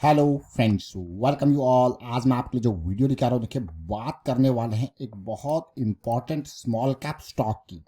Hello friends, welcome you all. आज मैं आपके लिए जो वीडियो दिखा रहा हूँ, देखिए बात करने वाले हैं एक बहुत इंपॉर्टेंट स्मॉल कैप स्टॉक की।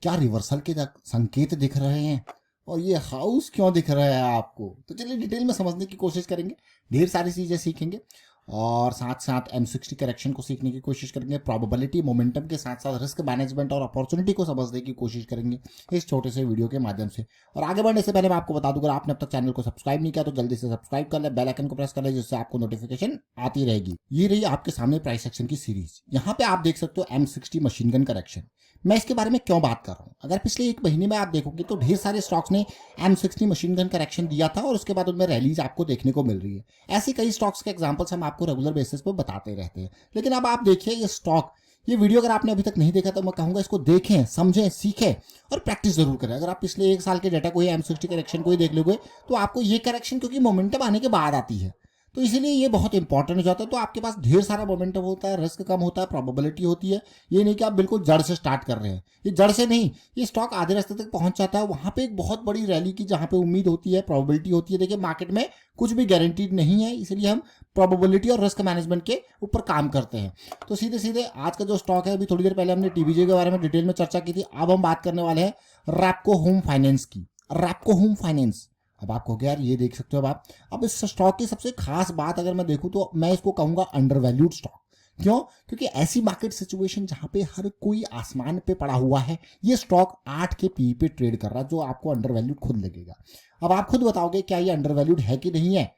क्या रिवर्सल के संकेत दिख रहे हैं और ये हाउस क्यों दिख रहा है आपको, तो चलिए डिटेल में समझने की कोशिश करेंगे। ढेर सारी चीज़ें सीखेंगे और साथ साथ M60 करेक्शन को सीखने की कोशिश करेंगे। प्रोबेबिलिटी मोमेंटम के साथ साथ रिस्क मैनेजमेंट और अपॉर्चुनिटी को समझने की कोशिश करेंगे इस छोटे से वीडियो के माध्यम से। और आगे बढ़ने से पहले मैं आपको बता दूं, अगर आपने अब तक चैनल को सब्सक्राइब नहीं किया तो जल्दी से सब्सक्राइब कर ले, बेल आइकन को प्रेस कर ले, जिससे आपको नोटिफिकेशन आती रहेगी। ये रही आपके सामने प्राइस एक्शन की सीरीज। यहाँ पे आप देख सकते हो M60 मशीन गन करेक्शन। मैं इसके बारे में क्यों बात कर रहा हूँ, अगर पिछले एक महीने में आप देखोगे तो ढेर सारे स्टॉक्स ने M60 मशीन गन करेक्शन दिया था और उसके बाद उनमें रैलीज आपको देखने को मिल रही है। ऐसे कई स्टॉक्स के एग्जांपल्स हम आपको रेगुलर बेसिस पे बताते रहते हैं। लेकिन अब आप देखिए ये स्टॉक, ये वीडियो अगर आपने अभी तक नहीं देखा तो मैं कहूंगा इसको देखें, समझें, सीखें और प्रैक्टिस जरूर करें। अगर आप पिछले एक साल के डाटा को ही M60 करेक्शन को ही देख लोगे तो आपको ये करेक्शन, क्योंकि मोमेंटम आने के बाद आती है, तो इसीलिए ये बहुत इंपॉर्टेंट हो जाता है। तो आपके पास ढेर सारा मोमेंटम होता है, रिस्क कम होता है, प्रोबेबिलिटी होती है। ये नहीं कि आप बिल्कुल जड़ से स्टार्ट कर रहे हैं, ये जड़ से नहीं, ये स्टॉक आधे रास्ते तक पहुंच जाता है, वहां पे एक बहुत बड़ी रैली की जहां पे उम्मीद होती है, प्रोबेबिलिटी होती है। देखिए मार्केट में कुछ भी गारंटीड नहीं है, इसलिए हम प्रोबेबिलिटी और रिस्क मैनेजमेंट के ऊपर काम करते हैं। तो सीधे सीधे आज का जो स्टॉक है, अभी थोड़ी देर पहले हमने TVJ के बारे में डिटेल में चर्चा की थी, अब हम बात करने वाले हैं रैपको होम फाइनेंस की। रैपको होम फाइनेंस, अब आप कहोगे यार ये देख सकते हो आप। अब इस स्टॉक की सबसे खास बात अगर मैं देखूं तो मैं इसको कहूंगा अंडर वैल्यूड स्टॉक। क्यों? क्योंकि ऐसी मार्केट सिचुएशन जहां पे हर कोई आसमान पे पड़ा हुआ है, ये स्टॉक 8 के पी पे ट्रेड कर रहा है, जो आपको अंडर वैल्यूड खुद लगेगा। अब आप खुद बताओगे क्या ये अंडर वैल्यूड है कि नहीं है।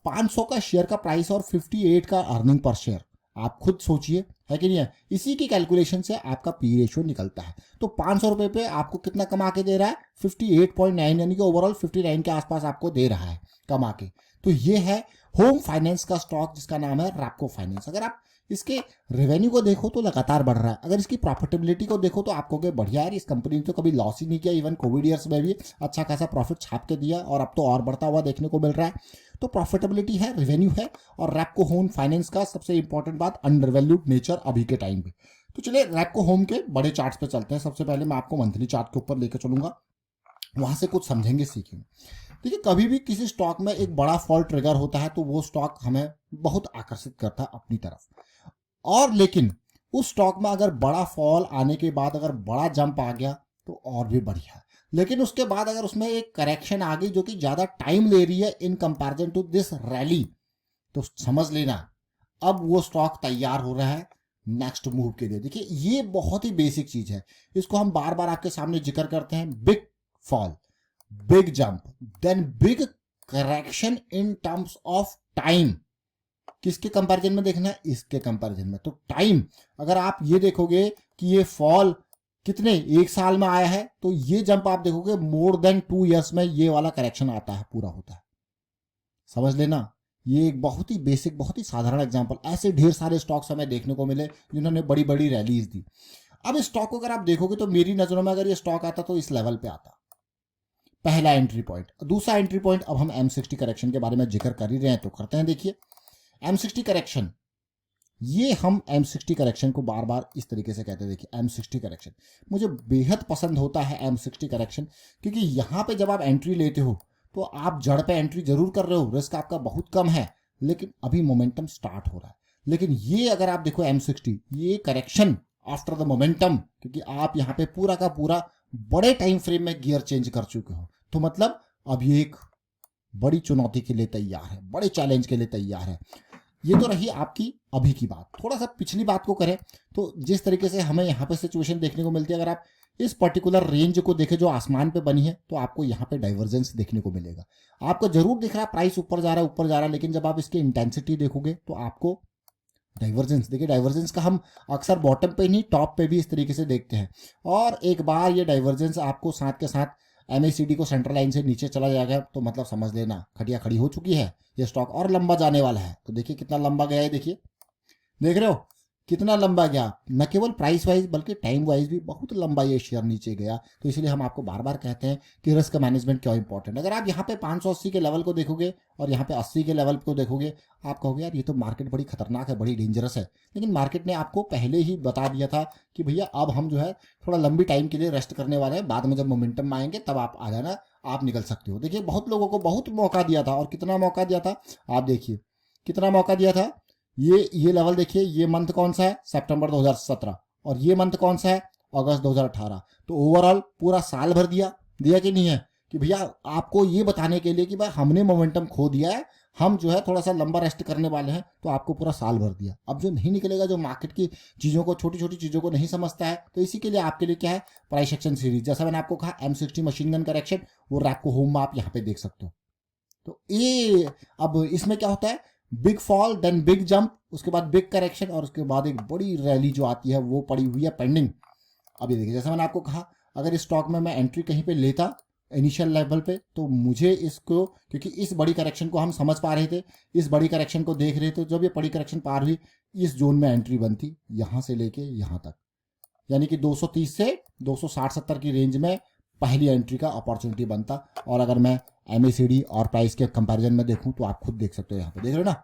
500 का शेयर का प्राइस और 58 का अर्निंग पर शेयर, आप खुद सोचिए, है कि नहीं है। इसी की कैलकुलेशन से आपका पी रेशियो निकलता है। तो 500 रुपए पे आपको कितना कमा के दे रहा है? 58.9, यानी कि ओवरऑल 59 के आसपास आपको दे रहा है कमा के। तो ये है होम फाइनेंस का स्टॉक जिसका नाम है रैपको फाइनेंस। अगर आप इसके रेवेन्यू को देखो तो लगातार बढ़ रहा है, अगर इसकी प्रॉफिटेबिलिटी को देखो तो आपको बढ़िया यार, इस कंपनी ने तो कभी लॉस ही नहीं किया, इवन कोविड ईयर्स में भी अच्छा खासा प्रॉफिट छाप के दिया और अब तो और बढ़ता हुआ देखने को मिल रहा है। तो प्रॉफिटेबिलिटी है, रेवेन्यू है, और रैपको होम फाइनेंस का सबसे इंपॉर्टेंट बात अंडर वैल्यूड नेचर अभी के टाइम पे। तो चलिए रैपको होम के बड़े चार्ट्स पे चलते हैं। सबसे पहले मैं आपको मंथली चार्ट के ऊपर लेकर चलूंगा, वहां से कुछ समझेंगे, सीखेंगे। देखिए कभी भी किसी स्टॉक में एक बड़ा फॉल ट्रिगर होता है तो वो स्टॉक हमें बहुत आकर्षित करता है अपनी तरफ। और लेकिन उस स्टॉक में अगर बड़ा फॉल आने के बाद अगर बड़ा जंप आ गया तो और भी बढ़िया। लेकिन उसके बाद अगर उसमें एक करेक्शन आ गई जो कि ज्यादा टाइम ले रही है in comparison to this rally, तो समझ लेना अब वो स्टॉक तैयार हो रहा है नेक्स्ट मूव के लिए। देखिए ये बहुत ही बेसिक चीज है, इसको हम बार बार आपके सामने जिक्र करते हैं। Big fall, big jump, then big correction in terms of time. किसके कंपैरिजन में देखना है? इसके कंपैरिजन में। तो टाइम, अगर आप ये देखोगे कि ये फॉल कितने एक साल में आया है, तो ये जंप आप देखोगे मोर देन 2 इयर्स में ये वाला करेक्शन आता है, पूरा होता है। समझ लेना, ये एक बहुत ही बेसिक, बहुत ही साधारण एग्जांपल। ऐसे ढेर सारे स्टॉक्स हमें देखने को मिले जिन्होंने बड़ी बड़ी रैलीज दी। अब इस स्टॉक को अगर आप देखोगे तो मेरी नजरों में अगर ये स्टॉक आता तो इस लेवल पे आता, पहला एंट्री पॉइंट। दूसरा एंट्री पॉइंट, अब हम M60 करेक्शन के बारे में जिक्र कर ही रहे हैं तो करते हैं। देखिए M60 करेक्शन, ये हम M60 करेक्शन को बार बार इस तरीके से कहते हैं। देखिए M60 करेक्शन मुझे बेहद पसंद होता है M60 करेक्शन, क्योंकि यहां पे जब आप एंट्री लेते हो तो आप जड़ पे एंट्री जरूर कर रहे हो, रिस्क आपका बहुत कम है, लेकिन अभी मोमेंटम स्टार्ट हो रहा है। लेकिन ये अगर आप देखो M60, ये करेक्शन आफ्टर द मोमेंटम, क्योंकि आप यहाँ पे पूरा का पूरा बड़े टाइम फ्रेम में गियर चेंज कर चुके हो, तो मतलब अब ये एक बड़ी चुनौती के लिए तैयार है, बड़े चैलेंज के लिए तैयार है। ये तो रही आपकी अभी की बात। थोड़ा सा पिछली बात को करें तो जिस तरीके से हमें यहाँ पे सिचुएशन देखने को मिलती है, अगर आप इस पर्टिकुलर रेंज को देखें जो आसमान पे बनी है, तो आपको यहाँ पे डाइवर्जेंस देखने को मिलेगा। आपको जरूर दिख रहा है प्राइस ऊपर जा रहा है, ऊपर जा रहा है, लेकिन जब आप इसकी इंटेंसिटी देखोगे तो आपको डाइवर्जेंस, देखिए डाइवर्जेंस का हम अक्सर बॉटम पे नहीं टॉप पे भी इस तरीके से देखते हैं। और एक बार ये डाइवर्जेंस आपको साथ के साथ MACD को सेंट्रल लाइन से नीचे चला जाएगा तो मतलब समझ लेना खटिया खड़ी हो चुकी है, ये स्टॉक और लंबा जाने वाला है। तो देखिए कितना लंबा गया है, देखिए देख रहे हो कितना लंबा गया, न केवल प्राइस वाइज बल्कि टाइम वाइज भी बहुत लंबा ये शेयर नीचे गया। तो इसलिए हम आपको बार बार कहते हैं कि रिस्क मैनेजमेंट क्यों इंपॉर्टेंट। अगर आप यहाँ पे 580 के लेवल को देखोगे और यहाँ पे 80 के लेवल को देखोगे, आप कहोगे यार ये तो मार्केट बड़ी खतरनाक है, बड़ी डेंजरस है। लेकिन मार्केट ने आपको पहले ही बता दिया था कि भैया अब हम जो है थोड़ा लंबी टाइम के लिए रेस्ट करने वाले हैं, बाद में जब मोमेंटम आएंगे तब आप आ जाना, आप निकल सकते हो। देखिए बहुत लोगों को बहुत मौका दिया था, और कितना मौका दिया था आप देखिए, कितना मौका दिया था। ये लेवल देखिए, ये मंथ कौन सा है, सितंबर 2017, और ये मंथ कौन सा है, अगस्त 2018। तो ओवरऑल पूरा साल भर दिया, दिया कि नहीं है, कि भैया आपको ये बताने के लिए कि भाई हमने मोमेंटम खो दिया है, हम जो है थोड़ा सा लंबा रेस्ट करने वाले हैं, तो आपको पूरा साल भर दिया। अब जो नहीं निकलेगा, जो मार्केट की चीज़ों को, छोटी छोटी चीज़ों को नहीं समझता है, तो इसी के लिए आपके लिए क्या है, प्राइस एक्शन सीरीज। जैसा मैंने आपको कहा M60 मशीन गन करेक्शन, वो रैपको होम में आप यहाँ पे देख सकते हो। तो ये अब इसमें क्या होता है, big fall then big jump, उसके बाद बिग करेक्शन, और उसके बाद एक बड़ी रैली जो आती है वो पड़ी हुई है पेंडिंग। अब ये देखिए, जैसा मैंने आपको कहा, अगर इस स्टॉक में मैं एंट्री कहीं पे लेता इनिशियल लेवल पे, तो मुझे इसको, क्योंकि इस बड़ी करेक्शन को हम समझ पा रहे थे, इस बड़ी करेक्शन को देख रहे थे, जब ये बड़ी करेक्शन पार हुई, इस जोन में एंट्री बनती यहां से लेके यहां तक, यानी कि 230 से 260-70 की रेंज में पहली एंट्री का अपॉर्चुनिटी बनता। और अगर मैं MACD और प्राइस के कंपैरिजन में देखूं, तो आप खुद देख सकते हो, यहाँ पे देख रहे हो ना।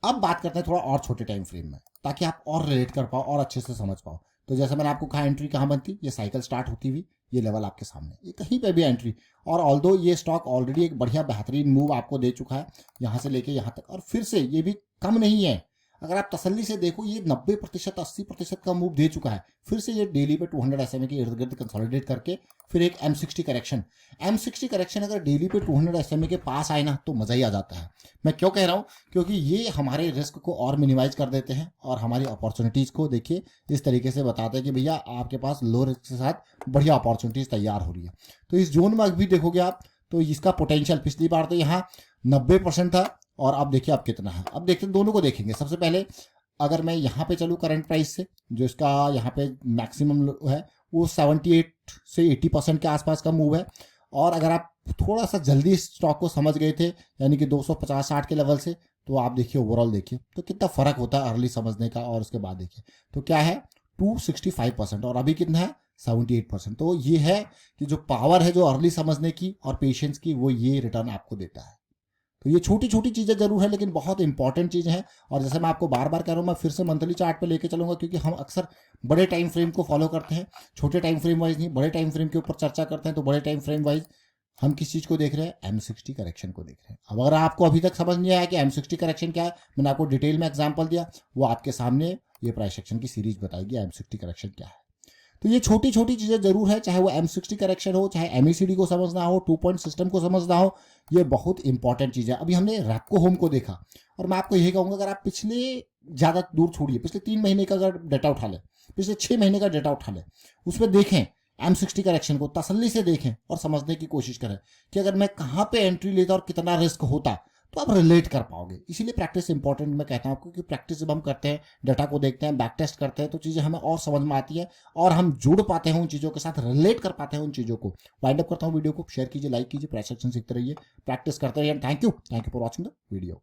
अब बात करते हैं थोड़ा और छोटे टाइम फ्रेम में, ताकि आप और रिलेट कर पाओ और अच्छे से समझ पाओ। तो जैसे मैंने आपको कहा, एंट्री कहाँ बनती, ये साइकिल स्टार्ट होती हुई ये लेवल आपके सामने, ये कहीं पे भी एंट्री। और ऑल्दो ये स्टॉक ऑलरेडी एक बढ़िया बेहतरीन मूव आपको दे चुका है, यहाँ से लेके यहाँ तक, और फिर से ये भी कम नहीं है। अगर आप तसल्ली से देखो, ये 90% 80% का मूव दे चुका है। फिर से ये डेली पे 200 SMA के इर्द गिर्द कंसोलिडेट करके फिर एक M60 करेक्शन। M60 करेक्शन अगर डेली पे 200 SMA के पास आए ना, तो मजा ही आ जाता है। मैं क्यों कह रहा हूँ, क्योंकि ये हमारे रिस्क को और मिनिमाइज कर देते हैं, और हमारी अपॉर्चुनिटीज को देखिए इस तरीके से बताते हैं कि भैया आपके पास लो रिस्क के साथ बढ़िया अपॉर्चुनिटीज तैयार हो रही है। तो इस जोन में अभी देखोगे आप, तो इसका पोटेंशियल पिछली बार तो यहाँ 90% था, और अब देखिए अब कितना है। अब देखते हैं, दोनों को देखेंगे। सबसे पहले अगर मैं यहाँ पे चलूँ करंट प्राइस से, जो इसका यहाँ पे मैक्सिमम है, वो 78 से 80% के आसपास का मूव है। और अगर आप थोड़ा सा जल्दी स्टॉक को समझ गए थे, यानी कि 250-60 के लेवल से, तो आप देखिए ओवरऑल देखिए तो कितना फर्क होता है अर्ली समझने का और उसके बाद देखिए तो क्या है 265%, और अभी कितना है 78%। तो ये है कि जो पावर है जो अर्ली समझने की और पेशेंस की, वो ये रिटर्न आपको देता है। तो ये छोटी छोटी चीज़ें जरूर है, लेकिन बहुत इंपॉर्टेंट चीज़ें हैं। और जैसे मैं आपको बार बार कह रहा हूँ, मैं फिर से मंथली चार्ट पे लेके चलूंगा, क्योंकि हम अक्सर बड़े टाइम फ्रेम को फॉलो करते हैं, छोटे टाइम फ्रेम वाइज नहीं, बड़े टाइम फ्रेम के ऊपर चर्चा करते हैं। तो बड़े टाइम फ्रेम वाइज हम किस चीज़ को देख रहे हैं, M60 करेक्शन को देख रहे हैं। अब अगर आपको अभी तक समझ नहीं आया कि M60 करेक्शन क्या है, मैंने आपको डिटेल में एग्जाम्पल दिया, वो आपके सामने ये प्राइस एक्शन की सीरीज बताएगी M60 करेक्शन क्या है। तो ये छोटी छोटी चीज़ें जरूर है, चाहे वो M60 करेक्शन हो, चाहे MACD को समझना हो, 2 पॉइंट सिस्टम को समझना हो, ये बहुत इंपॉर्टेंट चीज़ है। अभी हमने रैपको होम को देखा, और मैं आपको यही कहूँगा, अगर आप पिछले ज़्यादा दूर छोड़िए, पिछले 3 महीने का अगर डेटा उठा लें, पिछले 6 महीने का डेटा उठा लें, उसमें देखें M60 करेक्शन को तसल्ली से देखें और समझने की कोशिश करें कि अगर मैं कहाँ पे एंट्री लेता और कितना रिस्क होता, तो आप रिलेट कर पाओगे। इसीलिए प्रैक्टिस इंपॉर्टेंट मैं कहता हूँ, क्योंकि प्रैक्टिस जब हम करते हैं, डाटा को देखते हैं, बैक टेस्ट करते हैं, तो चीज़ें हमें और समझ में आती है, और हम जुड़ पाते हैं उन चीज़ों के साथ, रिलेट कर पाते हैं उन चीज़ों को। वाइंड अप करता हूँ वीडियो को, शेयर कीजिए, लाइक कीजिए, प्राइस एक्शन सीखते रहिए, प्रैक्टिस करते रहिए। Thank you for watching the video.